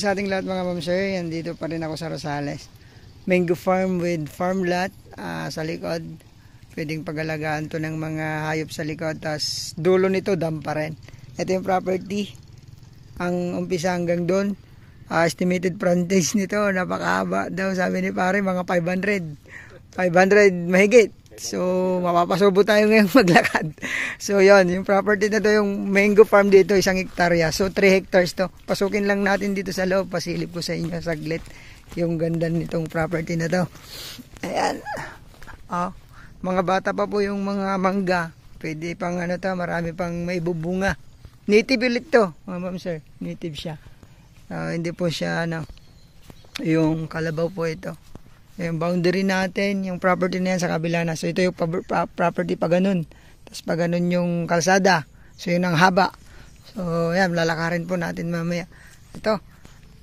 sa ating lahat mga ma'am sir, dito pa rin ako sa Rosales. Mango farm with farm lot sa likod. Pwedeng pag-alagaan to ng mga hayop sa likod. Tapos dulo nito dam pa rin. Ito yung property. Ang umpisa hanggang doon. Estimated frontage nito, napakahaba daw sabi ni pare, mga 500 mahigit. So mapapasubo tayo ngayong maglakad. So yon, yung property na to, yung mango farm dito, 1 hektarya. So 3 hectares to. Pasukin lang natin dito sa loob, pasilip ko sa inyo saglit yung ganda nitong property na to. Ayan. Mga bata pa po yung mga mangga. Pwede pang ano to, marami pang may bubunga. Native ulit to, ma'am sir. Native siya. Hindi po siya yung kalabaw po ito. Yung boundary natin, yung property na yan sa kabila na. So ito yung property pa ganun. Tapos pa ganun yung kalsada. So yun ang haba. So yan, lalakarin po natin mamaya. Ito,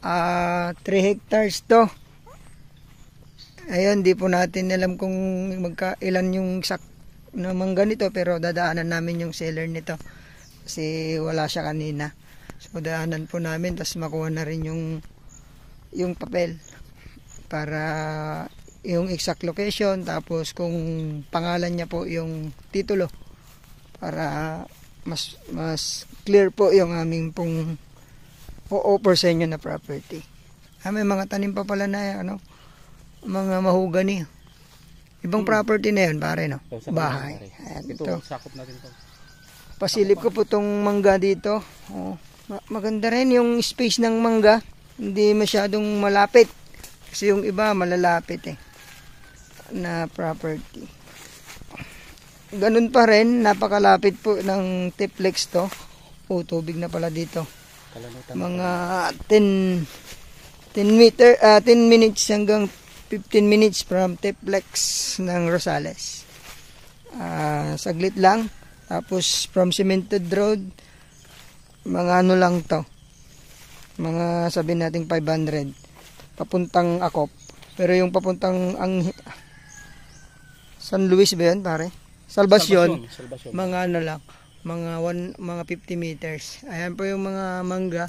3 hectares to. Ayun, di po natin alam kung ilan yung exact na mangga nito. Pero dadaanan namin yung seller nito. Kasi wala siya kanina. So daanan po namin. Tapos makuha na rin yung papel. Para yung exact location, tapos kung pangalan niya po yung titulo, para mas clear po yung aming pong o-offer sa inyo na property. May mga tanim pa pala na mga mahogany. Ibang property na yun pare, no? Bahay. Ayan, ito. Sakop natin to. Pasilip ko po tong mangga dito. Maganda rin yung space ng mangga, hindi masyadong malapit. Kasi yung iba malalapit na property. Ganun pa rin, napakalapit po ng Tiplex to. Tubig na pala dito. Mga 10 minutes hanggang 15 minutes from Tiplex ng Rosales. Saglit lang. Tapos from Cemented Road, mga ano lang to. Mga sabihin nating 500. Papuntang Akop. Pero yung papuntang San Luis ba yun pare? Salvacion. Mga ano lang, mga 50 meters. Ayan po yung mga mangga.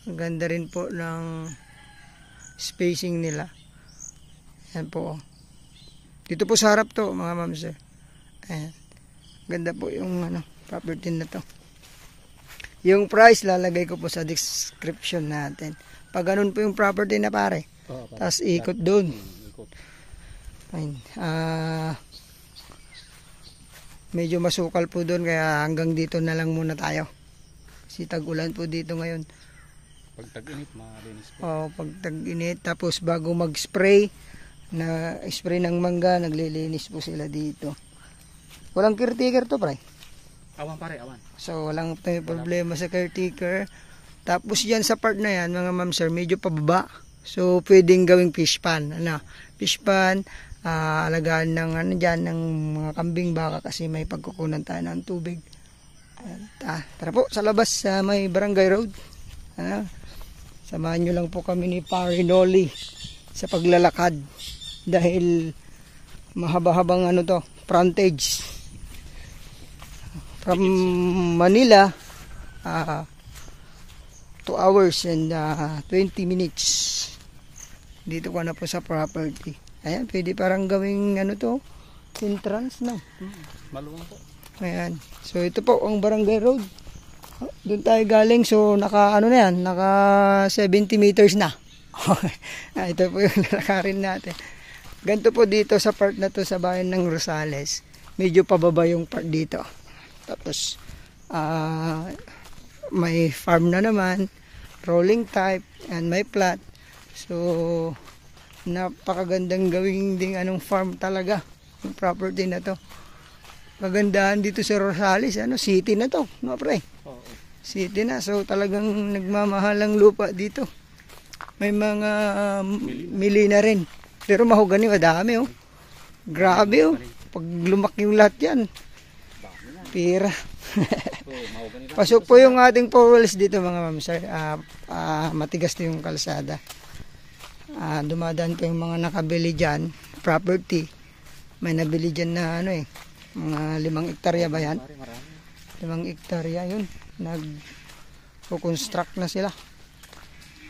Ang ganda rin po ng spacing nila. Ayan po. Dito po sa harap to mga ma'am sir. Ayan. Ganda po yung property na to. Yung price lalagay ko po sa description natin. Pag ganun po yung property na pare. Tapos ikot doon. Medyo masukal po doon, kaya hanggang dito na lang muna tayo. Kasi tag-ulan po dito ngayon. Pag tag-init, malinis po. Pag tag-init. Tapos bago mag-spray, spray ng mangga, naglilinis po sila dito. Walang caretaker to pare. Awan pare, awan. So walang problema sa caretaker. Tapos yan sa part na yan, mga ma'am sir, medyo pababa. So pwedeng gawing fish pan. Fish pan, alagaan ng dyan, ng mga kambing, baka, kasi may pagkukunan tayo ng tubig. Tara po sa labas sa may barangay road. Samahan nyo lang po kami ni Pare Noli sa paglalakad. Dahil mahaba-habang frontage. From Manila, 2 hours and 20 minutes. Dito ko na po sa property. Ayan, pwede parang gawing entrance na. Maluwang po. Ayan. So ito po ang barangay road. Doon tayo galing. So naka 70 meters na. Ito po yung lalakarin natin. Ganito po dito sa part na to sa bayan ng Rosales. Medyo pababa yung part dito. Tapos may farm na naman, rolling type, and may plot. So napakagandang gawing ding farm talaga yung property na to. Kagandahan dito sa Rosales, city na to, no pre? City na, so talagang nagmamahal ang lupa dito. May mga mili na rin. Pero mahogany, madami Grabe pag lumaki yung lahat yan, pira. Pasok po yung ating 4 wheels dito mga ma'am sir. Matigas na yung kalsada. Dumadaan po yung mga nakabili dyan, property. May nabili dyan na mga 5 hektarya ba yan? 5 hektarya yun. Nag-construct na sila.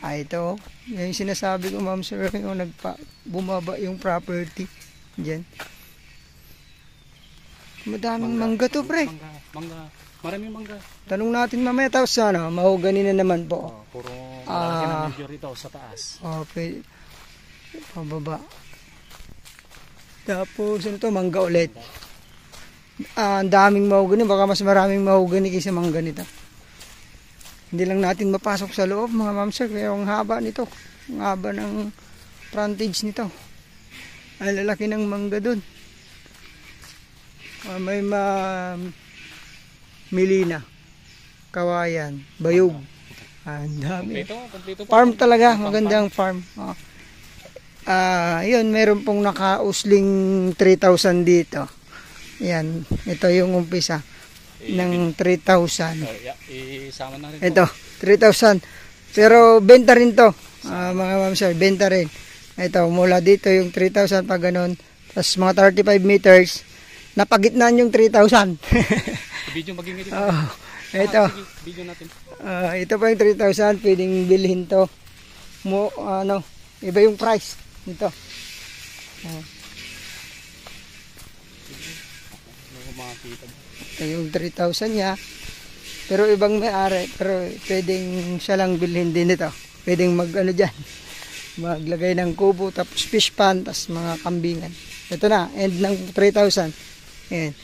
Ito. Yung sinasabi ko, ma'am sir, yung bumaba yung property. Diyan. Madaming mangga to, pre. Mangga. Maraming mangga. Tanong natin mamaya, tapos mahogany na naman po. Puro malaki na medyo rito sa taas. Okay. Pababa. Tapos, ano to, mangga ulit. Ang daming mahogany. Baka mas maraming mahogany kaysa mangga nito. Hindi lang natin mapasok sa loob, mga ma'am sir. Kaya ang haba nito. Ang haba ng frontage nito. Ang lalaki ng mangga dun. May milina, kawayan, bayog. Ang dami. Kompleto Farm talaga, magandang farm. Yun, meron pong nakausling 3,000 dito. Yan, ito yung umpisa ng 3,000. Isama na rin. Ito, 3,000. Pero benta rin to, mga ma'am sir, benta rin. Ito, mula dito yung 3,000 pa ganun. Tapos mga 35 meters. Napagitnaan yung 3,000. Video maging ito. Ito. Video natin. Ito pa yung 3,000. Pwedeng bilhin to. Iba yung price nito. Ito yung 3,000 niya. Pero ibang may-ari. Pero pwedeng siya lang bilhin din ito. Pwedeng maglagay ng kubo, tapos fish pan, tapos mga kambingan. Ito na, end ng 3,000. Ayan.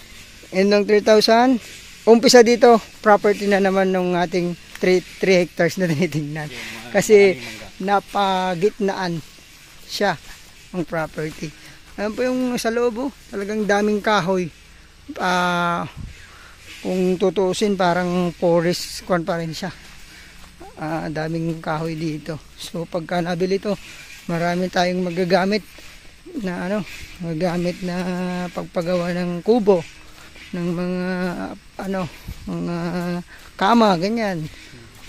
End ng 3,000. Umpisa dito, property na naman ng ating 3 hectares na tinitingnan. Kasi napagitnaan siya ang property. Ayan po yung sa loob, talagang daming kahoy. Kung tutuusin, parang forest kwan pa rin siya. Daming kahoy dito. So pagka nabili ito, marami tayong magagamit na pagpagawa ng kubo, ng mga kama, ganyan,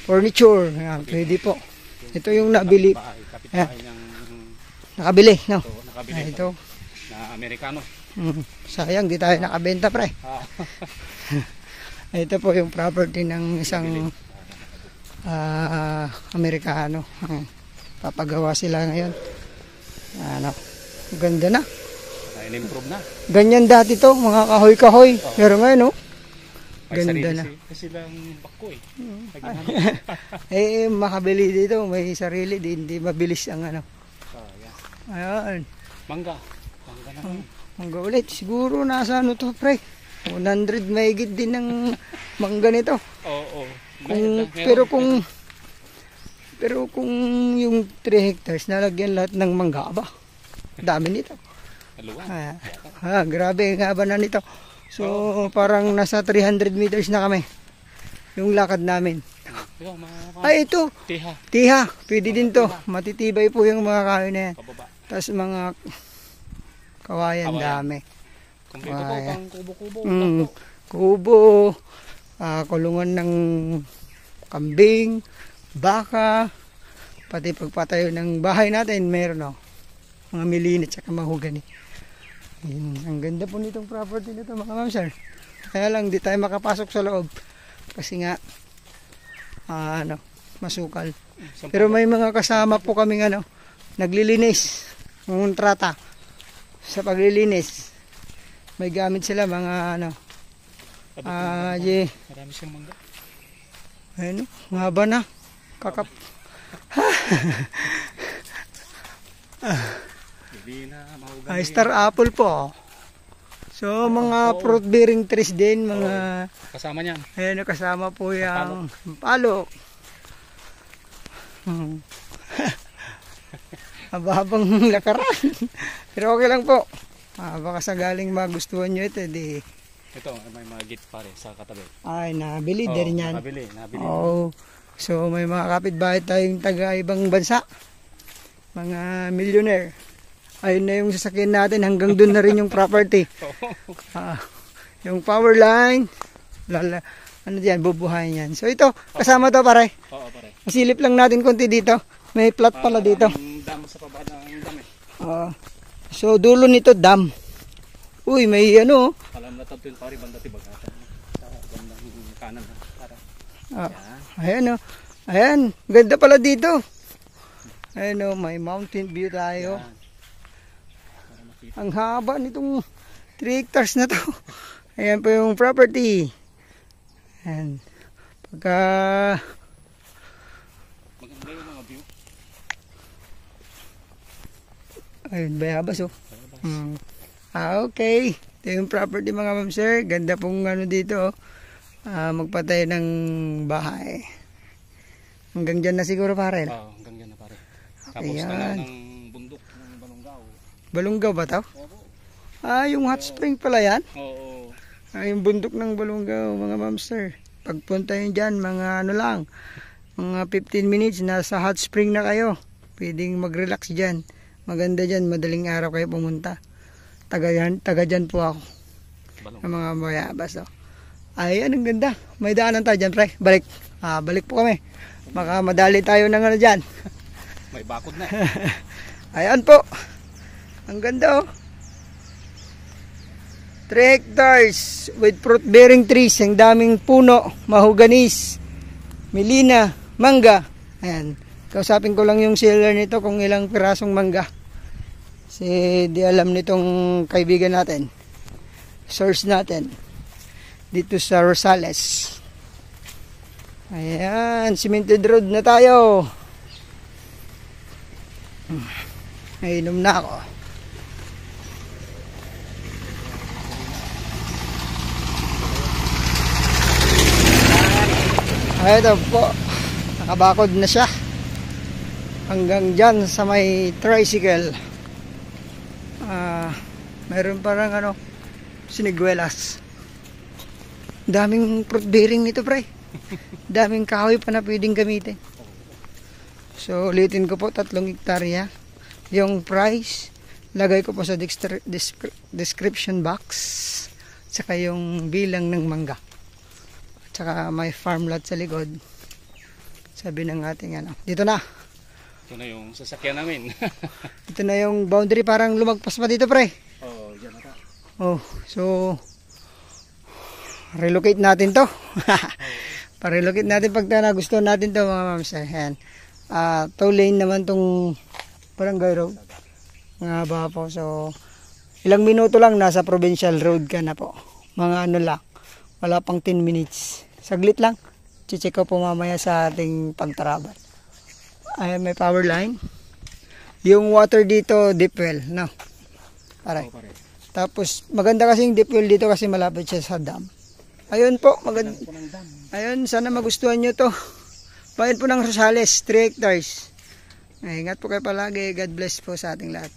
furniture, pwede po. Ito yung nabili. Nakabili, no? Ito. Na Amerikano. Sayang, di tayo nakabenta, pre. Ito po yung property ng isang Amerikano. Papagawa sila ngayon. Ganda na. In-improve na. Ganyan dati to, mga kahoy-kahoy. Pero ngayon, ganda na. Kasi lang bako Makabili dito, may sarili, hindi mabilis ang Ayan. Mangga na. Mangga ulit. Siguro nasa to, pre. 100 mahigit din ng mangga nito. Oo. Pero kung yung 3 hectares nalagyan lahat ng mangga, dami nito. Grabe ang haba na nito. So parang nasa 300 meters na kami yung lakad namin. Ito. Tiha. Pwede din to. Matitibay po yung mga kahoy na yan. Tapos mga kawayan dami. Kompleto po pang kubo-kubo. Kubo, kulungan ng kambing, baka, pati pagpatayo ng bahay natin, meron mga milina at mahogany. Ang ganda po nitong property nito, mga ma'am sir. Kaya lang di tayo makapasok sa loob kasi nga masukal. Pero may mga kasama po kaming naglilinis, trata sa paglilinis. May gamit sila mga marami siyang mangga. Ayun, ngaba na. Star apple po. So mga fruit bearing trees din, mga kasama niyan. Ayun, kasama po yung palo. Habang lakaran. Pero okay lang po. Baka sagaling magustuhan nyo ito, di. Ito, may mga gate pare sa katabi. Ay, nabili din yan. Nabili. So may mga kapitbahay tayong taga ibang bansa. Mga millionaire. Ayun na yung sasakyan natin, hanggang doon na rin yung property. Yung power line, bubuhayin yan. So ito, kasama to pare. Oo, pare. Masilip lang natin konti dito. May plot pala dito. Dam sa pababa ng dam So dulo nito dam. Uy, may Alam na tatil pare banda tibagatan. Sa bandang kanan para. Ayan Ayan, ganda pala dito. Ayun o, may mountain view tayo. Yan. Para makita. Ang haba nitong 3 hectares na to. Ayan po yung property. Ayan. Pagka Maganda yung mga view. ayun, bayabas oh. Okay. Ito yung property mga ma'am sir. Ganda pong ano dito oh. Magpatay ng bahay. Hanggang dyan na siguro pare. Oo, hanggang dyan na pare. Tapos Ayan. tanaw ng bundok ng Balonggao. Balunggaw ba to? Oo. Yung hot spring pala yan. Oo. Yung bundok ng Balunggaw mga ma'am sir. Pagpunta yun dyan, mga ano lang, mga 15 minutes, nasa hot spring na kayo. Pwedeng mag-relax dyan. Maganda dyan, madaling araw kayo pumunta. Taga dyan po ako. Balonggao. Ang mga bayabas. Oh. Ay, anong ganda. May daanan tayo dyan, pre. Balik. Balik po kami. Baka madali tayo ng ano dyan. May bakod na. Ayan po. Ang ganda oh. 3 hectares with fruit-bearing trees. Ang daming puno, mahuganis, milina, mangga. Ayan. Kausapin ko lang yung seller nito kung ilang pirasong mangga. Kasi di alam nitong kaibigan natin. Source natin. Dito sa Rosales. Ayan. Cemented road na tayo. Nainom na ako. Ito po, nakabakod na siya hanggang dyan sa may tricycle. Mayroon parang ano, siniguelas. Daming fruit bearing nito pre. Daming kahoy pa na pwedeng gamitin. So ulitin ko po, 3 hektarya. Yung price lagay ko po sa description box, saka yung bilang ng mangga. Tsaka may farm lot sa likod. Sabi ng ating ano, dito na. Ito na yung sasakyan namin. Ito na yung boundary, parang lumagpas pa dito pre. Oo, dyan na. Oh, so relocate natin to. Pa-relocate natin pag nagustuhan natin to mga mams. Ayan. 2 lane naman tong barangay road. Nga ba po, so ilang minuto lang nasa provincial road ka na po. Mga ano lang. Wala pang 10 minutes. Saglit lang. Check ko po mamaya sa ating pagtarabal. Ayan, may power line. Yung water dito, deep well. No? Pare. Oo, pare. Tapos, maganda kasi yung deep well dito kasi malapit siya sa dam. Ayun po, maganda. Ayun, sana magustuhan nyo to. Bayan po ng Rosales, 3 hectares. Ay, ingat po kayo palagi. God bless po sa ating lahat.